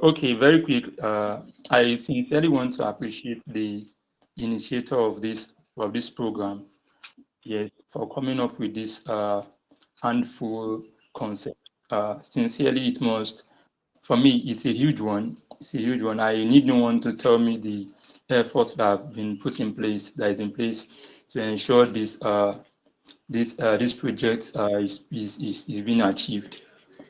Okay, very quick. I sincerely want to appreciate the initiator of this program, yes, for coming up with this handful concept. Sincerely, it must, for me, it's a huge one. It's a huge one. I need no one to tell me the efforts that have been put in place, that is in place to ensure this project is being achieved.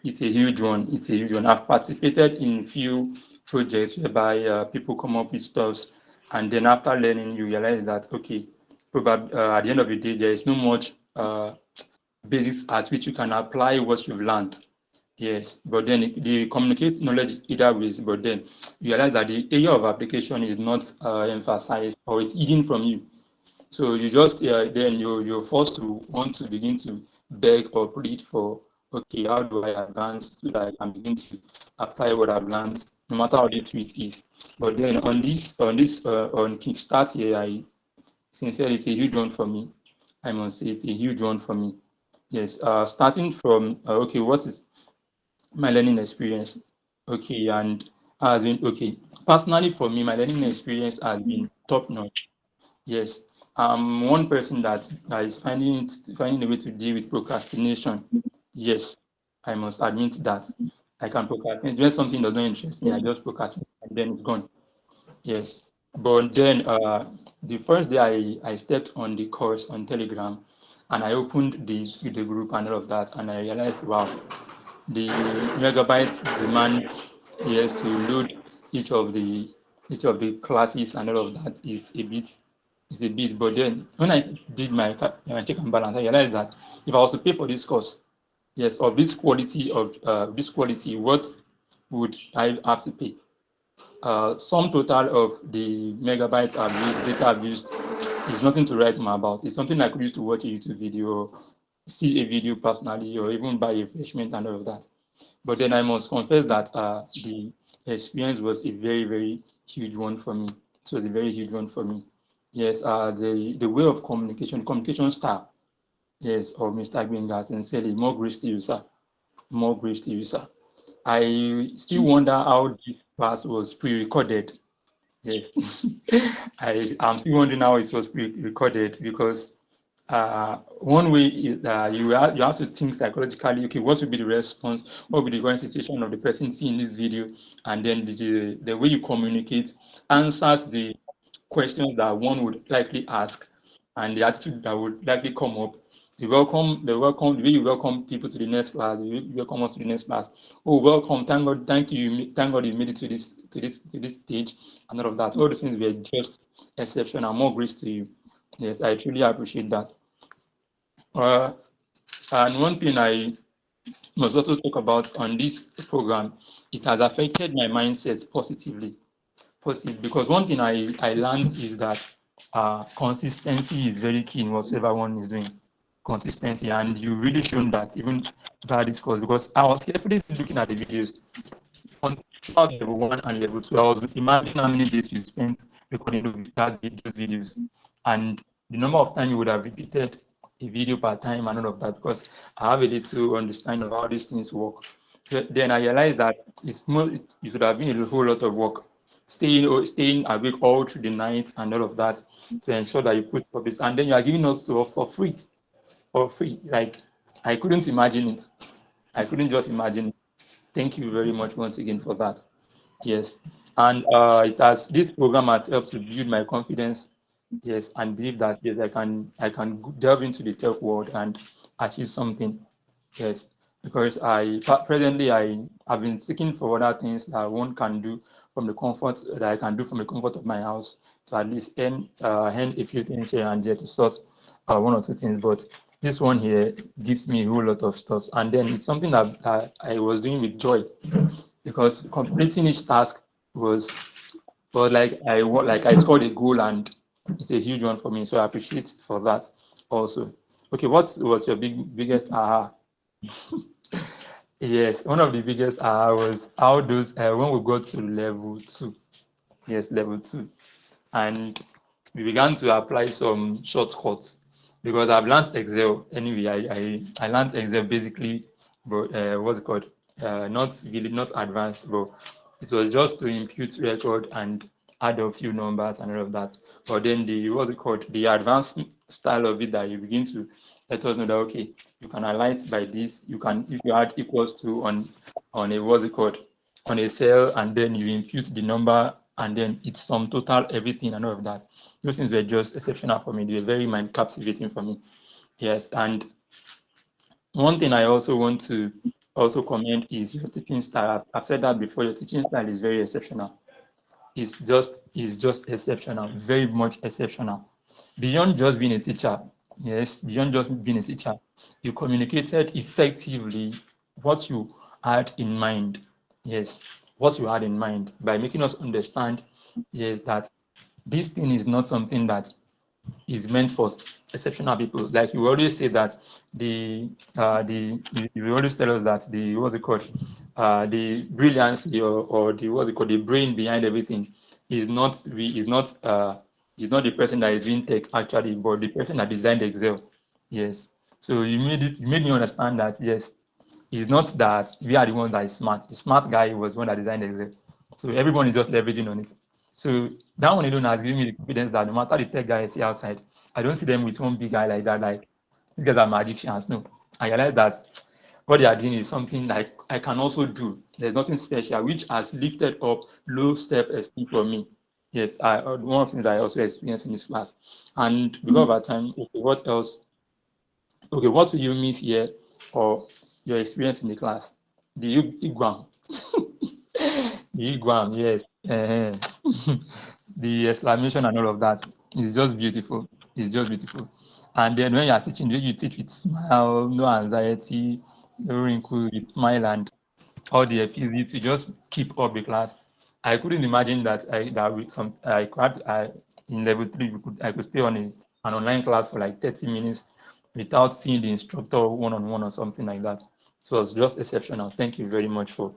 It's a huge one. It's a huge one. I've participated in few projects whereby people come up with stuff, and then after learning, you realize that okay, probably at the end of the day, there is no much basics at which you can apply what you've learned. Yes, but then they communicate knowledge either ways, but then you realize that the area of application is not emphasized or is hidden from you. So you just then you're forced to want to begin to beg or plead for, okay, how do I advance so that I can begin to apply what I've learned, no matter how little it is. But then on Kickstart here, I sincerely, it's a huge one for me. I must say it's a huge one for me. Yes, starting from okay, what is my learning experience? Okay, and has been okay. Personally, for me, my learning experience has been top notch. Yes, I'm one person that is finding a way to deal with procrastination. Yes, I must admit that I can procrastinate when something does not interest me. I just procrastinate and then it's gone. Yes, but then the first day I stepped on the course on Telegram, and I opened the group and all of that, and I realized, wow, the megabytes demand, yes, to load each of the each of the classes and all of that is a bit. But then when I did my check and balance, I realized that if I was to pay for this course, yes, of this quality, what would I have to pay? Sum total of the megabytes I've used, data I've used, is nothing to write home about. It's something I could use to watch a YouTube video, see a video personally, or even buy a refreshment and all of that. But then I must confess that the experience was a very, very huge one for me. It was a very huge one for me. Yes, the way of communication style, yes, of Mr. Gbenga, sincerely, more grace to you, sir. More grace to you, sir. I still wonder how this class was pre-recorded. Yes, I'm still wondering how it was pre-recorded because one way is you have to think psychologically. Okay, what would be the response? What would be the current situation of the person seeing this video? And then the way you communicate answers the questions that one would likely ask, and the attitude that would likely come up. The way you welcome people to the next class, the way you welcome us to the next class. Oh, welcome! Thank God, thank you, thank God you made it to this stage, and all of that. All those things were just exceptional. More grace to you. Yes, I truly appreciate that. Uh, and one thing I must also talk about on this program, it has affected my mindset positively. Positive, because one thing I learned is that consistency is very key in whatever one is doing. Consistency, and you really shown that even via this course, because I was carefully looking at the videos on throughout level one and level two. I was imagining how many days you spent recording those videos, and the number of time you would have repeated a video per time and all of that, because I have a little understanding of how these things work. So then I realized that it should have been a whole lot of work, staying awake all through the night and all of that to ensure that you put up this, and then you are giving us to for free, for free. Like I couldn't imagine it. I couldn't just imagine it. Thank you very much once again for that. Yes, and this program has helped to build my confidence. Yes, and believe that yes, I can delve into the tech world and achieve something. Yes, because presently I have been seeking for other things that one can do from the comfort that I can do from the comfort of my house to at least earn a few things here and there to sort one or two things. But this one here gives me a whole lot of stuff, and then it's something that I was doing with joy because completing each task was like I scored a goal, and it's a huge one for me. So I appreciate for that also. Okay, what was your biggest aha? Yes, one of the biggest aha was how those when we got to level two. Yes, level two, and we began to apply some shortcuts because I've learned Excel anyway. I learned Excel basically, but what's it called? Not really, not advanced, but It was just to impute record and add a few numbers and all of that. But then the what's it called? The advanced style of it that you begin to let us know that okay, you can highlight by this. You can if you add equals to on a what's it called on a cell and then you impute the number and then it's sum total everything and all of that. Those things were just exceptional for me. They were very mind captivating for me. Yes, and one thing I also want to also comment is your teaching style. I've said that before. Your teaching style is very exceptional. It's just exceptional, very much exceptional. Beyond just being a teacher, yes, beyond just being a teacher, you communicated effectively what you had in mind. Yes, what you had in mind by making us understand, yes, that this thing is not something that is meant for exceptional people. Like you always say that you always tell us that the what's it called, the brilliancy or the what's it called, the brain behind everything is not the person that is doing tech actually, but the person that designed Excel. Yes. So you made me understand that yes, it's not that we are the one that is smart. The smart guy was one that designed Excel. So everyone is just leveraging on it. So that one alone has given me the confidence that no matter the tech guy I see outside, I don't see them with one big guy like that. Like these guys are magicians. No, I realize that what they are doing is something like I can also do. There's nothing special, which has lifted up low self-esteem for me. Yes, one of the things I also experienced in this class. And because of our time, okay, what else? Okay, what will you miss here or your experience in the class? The Iguam. The Iguam, yes. The exclamation and all of that is just beautiful. It's just beautiful. And then when you are teaching, you teach with smile, no anxiety, no wrinkles, with smile and all the efficiency to just keep up the class. I couldn't imagine that in level 3 I could stay on an online class for like 30 minutes without seeing the instructor one-on-one or something like that. So it was just exceptional. Thank you very much for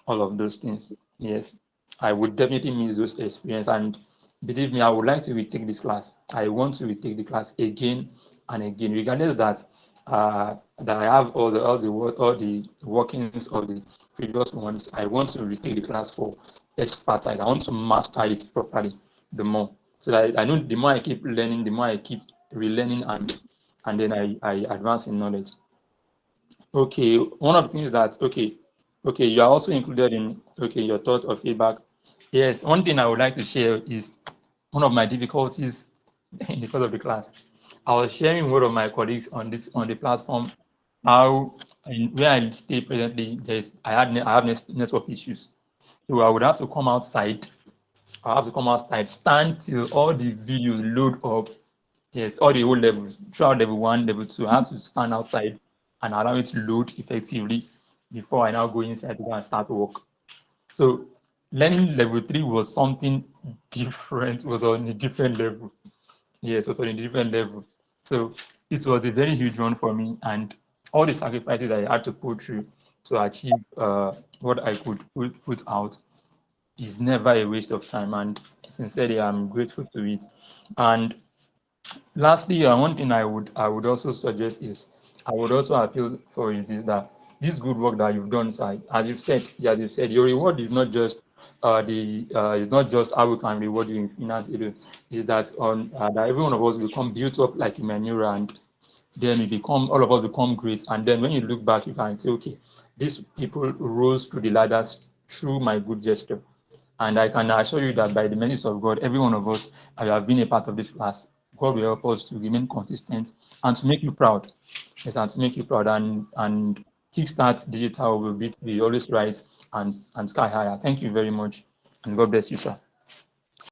all of those things. Yes, I would definitely miss those experiences. And believe me, I would like to retake this class. I want to retake the class again and again, regardless that I have all the workings of the previous ones. I want to retake the class for expertise. I want to master it properly. The more, so that I know the more I keep learning, the more I keep relearning, and then I advance in knowledge. Okay, one of the things that okay, you are also included in your thoughts or feedback. Yes, one thing I would like to share is one of my difficulties in the course of the class. I was sharing with one of my colleagues on the platform how where I stay presently, I have network issues. So I would have to come outside. I have to come outside, stand till all the videos load up. Yes, all the whole levels, throughout level 1, level 2, I have to stand outside and allow it to load effectively before I now go inside to go and start work. So learning level 3 was something different, was on a different level. Yes, it was on a different level. So it was a very huge one for me, and all the sacrifices I had to put through to achieve what I could put out is never a waste of time. And sincerely, I'm grateful to it. And lastly, one thing I would also suggest is I would also appeal for is that this good work that you've done, sir, as you've said, your reward is not just how we can reward you in finance alone. Is that on that every one of us will become built up like a manure, and then all of us become great. And then when you look back, you can say, okay, these people rose through the ladders through my good gesture. And I can assure you that by the mercy of God, every one of us who have been a part of this class, God will help us to remain consistent and to make you proud. Yes, and to make you proud. And Kickstart Digital will always rise and sky higher. Thank you very much. And God bless you, sir.